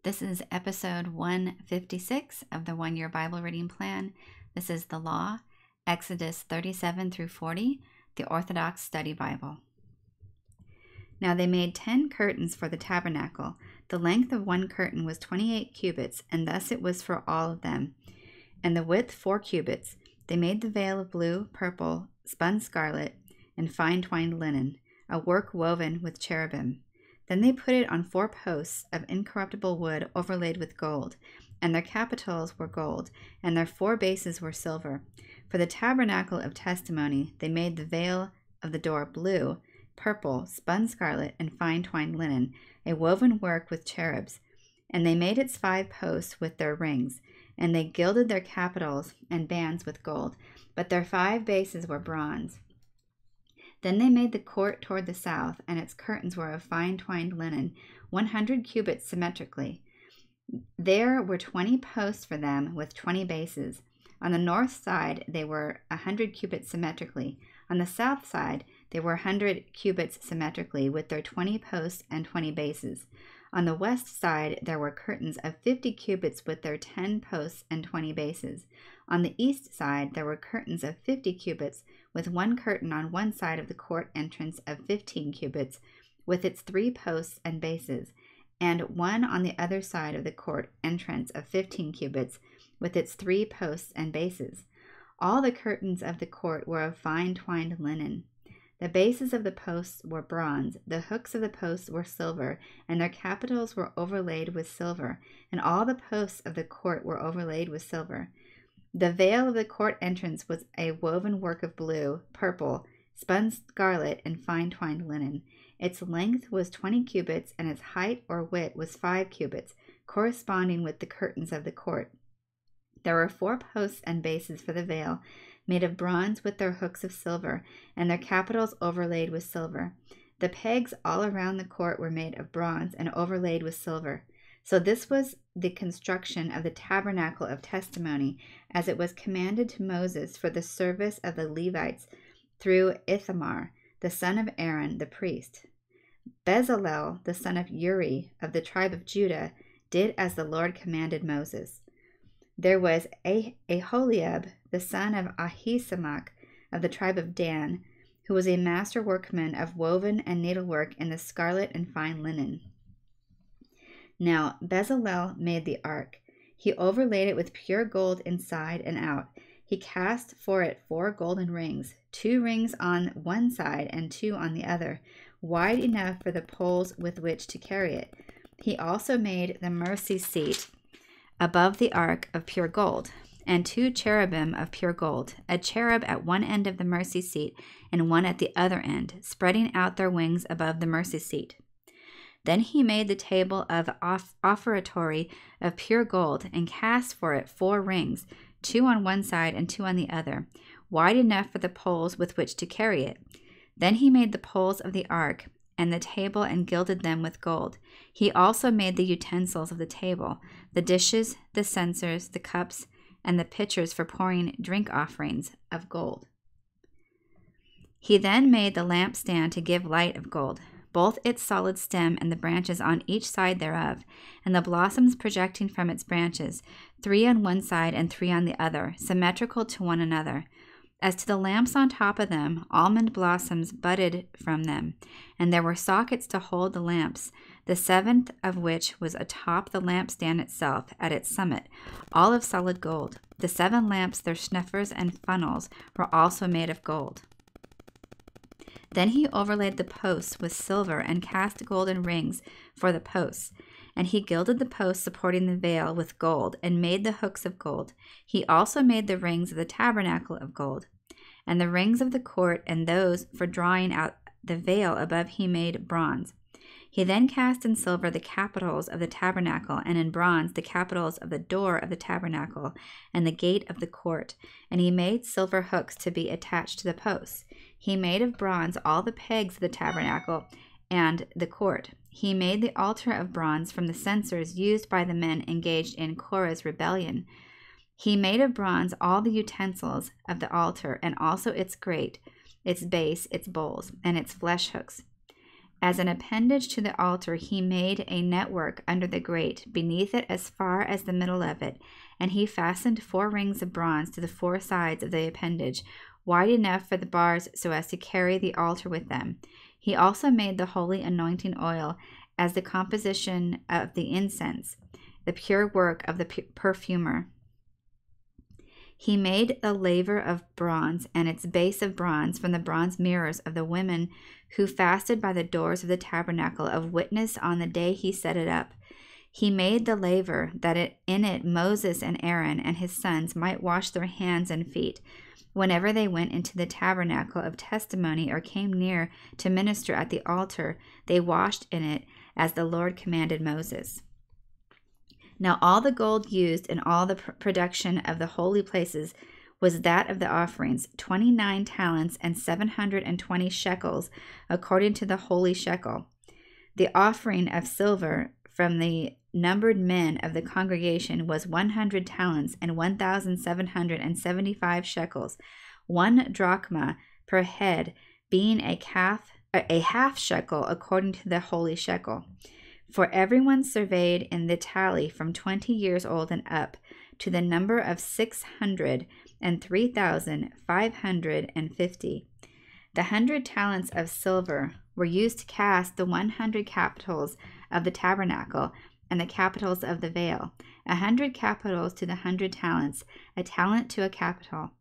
This is episode 156 of the 1 Year Bible Reading Plan. This is the Law, Exodus 37 through 40, the Orthodox Study Bible. Now they made 10 curtains for the tabernacle. The length of one curtain was 28 cubits, and thus it was for all of them, and the width 4 cubits. They made the veil of blue, purple, spun scarlet, and fine twined linen, a work woven with cherubim. Then they put it on 4 posts of incorruptible wood overlaid with gold, and their capitals were gold, and their 4 bases were silver. For the tabernacle of testimony, they made the veil of the door blue, purple, spun scarlet, and fine twined linen, a woven work with cherubs. And they made its 5 posts with their rings, and they gilded their capitals and bands with gold, but their 5 bases were bronze. Then they made the court toward the south, and its curtains were of fine twined linen, 100 cubits symmetrically. There were 20 posts for them with 20 bases. On the north side they were 100 cubits symmetrically. On the south side they were 100 cubits symmetrically with their 20 posts and 20 bases. On the west side there were curtains of 50 cubits with their 10 posts and 20 bases. On the east side there were curtains of 50 cubits, with 1 curtain on one side of the court entrance of 15 cubits, with its 3 posts and bases, and 1 on the other side of the court entrance of 15 cubits, with its 3 posts and bases. All the curtains of the court were of fine twined linen. The bases of the posts were bronze, the hooks of the posts were silver, and their capitals were overlaid with silver, and all the posts of the court were overlaid with silver. The veil of the court entrance was a woven work of blue, purple, spun scarlet, and fine twined linen. Its length was 20 cubits, and its height or width was 5 cubits, corresponding with the curtains of the court. There were 4 posts and bases for the veil, made of bronze with their hooks of silver, and their capitals overlaid with silver. The pegs all around the court were made of bronze and overlaid with silver. So this was the construction of the tabernacle of testimony, as it was commanded to Moses for the service of the Levites through Ithamar, the son of Aaron, the priest. Bezalel, the son of Uri, of the tribe of Judah, did as the Lord commanded Moses. There was Aholiab, the son of Ahisamach, of the tribe of Dan, who was a master workman of woven and needlework in the scarlet and fine linen. Now Bezalel made the ark. He overlaid it with pure gold inside and out. He cast for it 4 golden rings, 2 rings on one side and 2 on the other, wide enough for the poles with which to carry it. He also made the mercy seat above the ark of pure gold, and 2 cherubim of pure gold, a cherub at one end of the mercy seat and one at the other end, spreading out their wings above the mercy seat. Then he made the table of offertory of pure gold, and cast for it 4 rings, 2 on one side and 2 on the other, wide enough for the poles with which to carry it. Then he made the poles of the ark and the table, and gilded them with gold. He also made the utensils of the table, the dishes, the censers, the cups, and the pitchers for pouring drink offerings of gold. He then made the lampstand to give light of gold, both its solid stem and the branches on each side thereof, and the blossoms projecting from its branches, 3 on one side and 3 on the other, symmetrical to one another. As to the lamps on top of them, almond blossoms budded from them, and there were sockets to hold the lamps, the 7th of which was atop the lampstand itself at its summit, all of solid gold. The 7 lamps, their snuffers and funnels, were also made of gold. Then he overlaid the posts with silver and cast golden rings for the posts. And he gilded the posts supporting the veil with gold, and made the hooks of gold. He also made the rings of the tabernacle of gold. And the rings of the court and those for drawing out the veil above he made bronze. He then cast in silver the capitals of the tabernacle, and in bronze the capitals of the door of the tabernacle and the gate of the court. And he made silver hooks to be attached to the posts. He made of bronze all the pegs of the tabernacle and the court. He made the altar of bronze from the censers used by the men engaged in Korah's rebellion. He made of bronze all the utensils of the altar, and also its grate, its base, its bowls, and its flesh hooks. As an appendage to the altar, he made a network under the grate, beneath it as far as the middle of it, and he fastened 4 rings of bronze to the 4 sides of the appendage, wide enough for the bars so as to carry the altar with them. He also made the holy anointing oil as the composition of the incense, the pure work of the perfumer. He made the laver of bronze and its base of bronze from the bronze mirrors of the women who fasted by the doors of the tabernacle of witness on the day he set it up. He made the laver that in it Moses and Aaron and his sons might wash their hands and feet whenever they went into the tabernacle of testimony or came near to minister at the altar. They washed in it as the Lord commanded Moses. Now all the gold used in all the production of the holy places was that of the offerings, 29 talents and 720 shekels, according to the holy shekel. The offering of silver from the numbered men of the congregation was 100 talents and 1,775 shekels, 1 drachma per head, being a half shekel according to the holy shekel. For everyone surveyed in the tally from 20 years old and up, to the number of 603,550. The 100 talents of silver were used to cast the 100 capitals of the tabernacle and the capitals of the veil, 100 capitals to the 100 talents, a talent to a capital.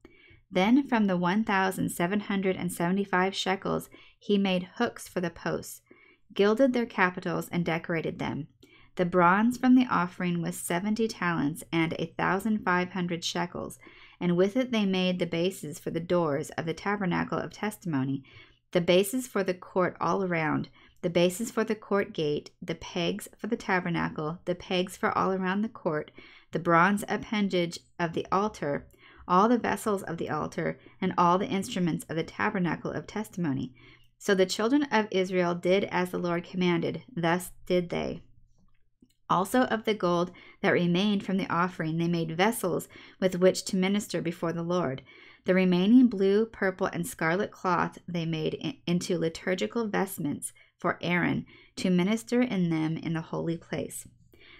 Then from the 1,775 shekels he made hooks for the posts, gilded their capitals, and decorated them. The bronze from the offering was 70 talents and 1,500 shekels, and with it they made the bases for the doors of the tabernacle of testimony, the bases for the court all around, the bases for the court gate, the pegs for the tabernacle, the pegs for all around the court, the bronze appendage of the altar, all the vessels of the altar, and all the instruments of the tabernacle of testimony. So the children of Israel did as the Lord commanded, thus did they. Also of the gold that remained from the offering they made vessels with which to minister before the Lord. The remaining blue, purple, and scarlet cloth they made into liturgical vestments for Aaron to minister in them in the holy place.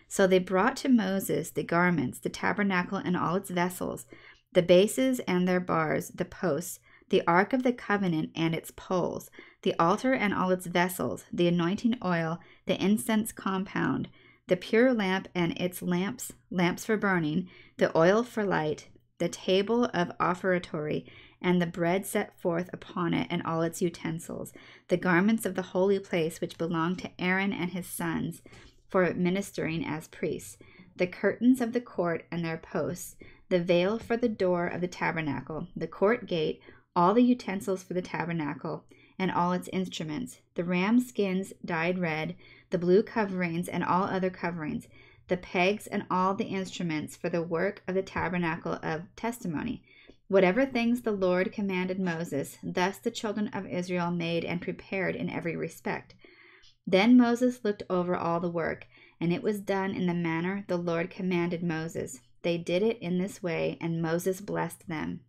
So they brought to Moses the garments, the tabernacle and all its vessels, the bases and their bars, the posts, the ark of the covenant and its poles, the altar and all its vessels, the anointing oil, the incense compound, the pure lamp and its lamps for burning, the oil for light, the table of offertory, and the bread set forth upon it and all its utensils, the garments of the holy place which belonged to Aaron and his sons for ministering as priests, the curtains of the court and their posts, the veil for the door of the tabernacle, the court gate, all the utensils for the tabernacle, and all its instruments, the ram skins dyed red, the blue coverings and all other coverings, the pegs and all the instruments for the work of the tabernacle of testimony. Whatever things the Lord commanded Moses, thus the children of Israel made and prepared in every respect. Then Moses looked over all the work, and it was done in the manner the Lord commanded Moses. They did it in this way, and Moses blessed them.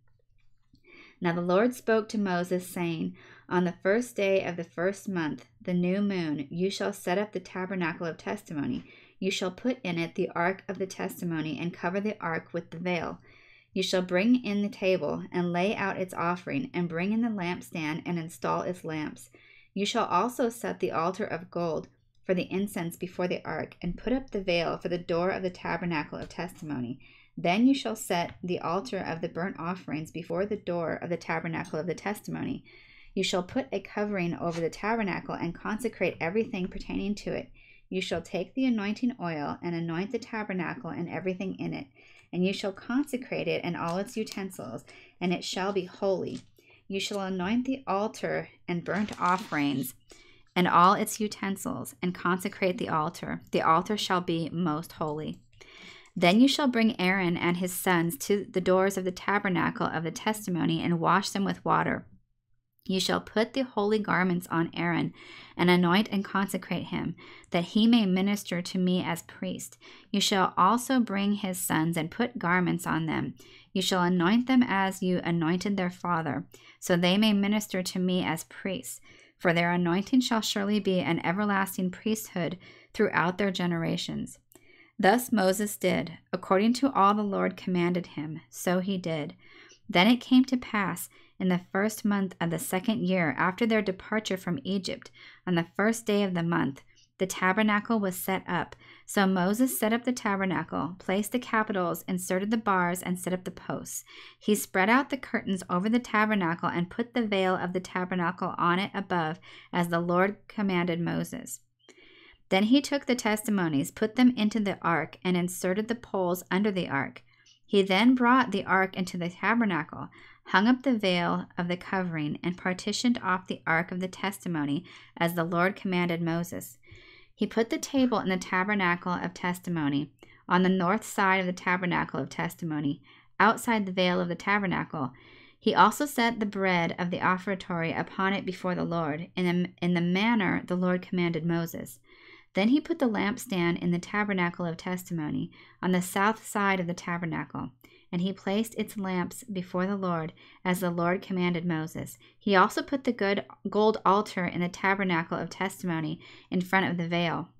Now the Lord spoke to Moses, saying, On the first day of the first month, the new moon, you shall set up the tabernacle of testimony. You shall put in it the ark of the testimony, and cover the ark with the veil. You shall bring in the table, and lay out its offering, and bring in the lampstand, and install its lamps. You shall also set the altar of gold for the incense before the ark, and put up the veil for the door of the tabernacle of testimony. Then you shall set the altar of the burnt offerings before the door of the tabernacle of the testimony. You shall put a covering over the tabernacle and consecrate everything pertaining to it. You shall take the anointing oil and anoint the tabernacle and everything in it, and you shall consecrate it and all its utensils, and it shall be holy. You shall anoint the altar and burnt offerings and all its utensils, and consecrate the altar. The altar shall be most holy. Then you shall bring Aaron and his sons to the doors of the tabernacle of the testimony and wash them with water. You shall put the holy garments on Aaron and anoint and consecrate him, that he may minister to me as priest. You shall also bring his sons and put garments on them. You shall anoint them as you anointed their father, so they may minister to me as priests. for their anointing shall surely be an everlasting priesthood throughout their generations. Thus Moses did, according to all the Lord commanded him, so he did. Then it came to pass in the first month of the 2nd year after their departure from Egypt, on the 1st day of the month, the tabernacle was set up. So Moses set up the tabernacle, placed the capitals, inserted the bars, and set up the posts. He spread out the curtains over the tabernacle and put the veil of the tabernacle on it above, as the Lord commanded Moses. Then he took the testimonies, put them into the ark, and inserted the poles under the ark. He then brought the ark into the tabernacle, hung up the veil of the covering, and partitioned off the ark of the testimony, as the Lord commanded Moses. He put the table in the tabernacle of testimony, on the north side of the tabernacle of testimony, outside the veil of the tabernacle. He also set the bread of the offertory upon it before the Lord, in the manner the Lord commanded Moses. Then he put the lampstand in the tabernacle of testimony, on the south side of the tabernacle, and he placed its lamps before the Lord, as the Lord commanded Moses. He also put the gold altar in the tabernacle of testimony in front of the veil,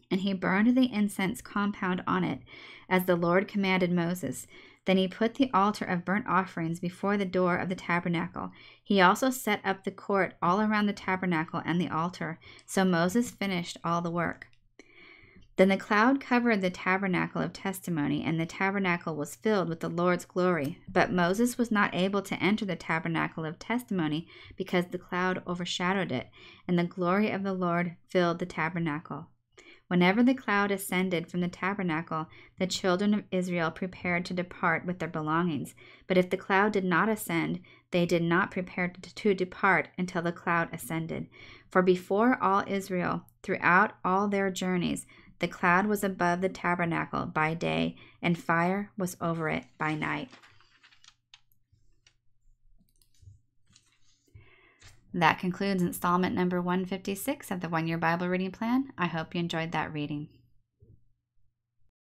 and he burned the incense compound on it, as the Lord commanded Moses. Then he put the altar of burnt offerings before the door of the tabernacle. He also set up the court all around the tabernacle and the altar. So Moses finished all the work. Then the cloud covered the tabernacle of testimony, and the tabernacle was filled with the Lord's glory. But Moses was not able to enter the tabernacle of testimony, because the cloud overshadowed it, and the glory of the Lord filled the tabernacle. Whenever the cloud ascended from the tabernacle, the children of Israel prepared to depart with their belongings. But if the cloud did not ascend, they did not prepare to depart until the cloud ascended. For before all Israel, throughout all their journeys, the cloud was above the tabernacle by day, and fire was over it by night. That concludes installment number 156 of the 1-Year Bible Reading Plan. I hope you enjoyed that reading.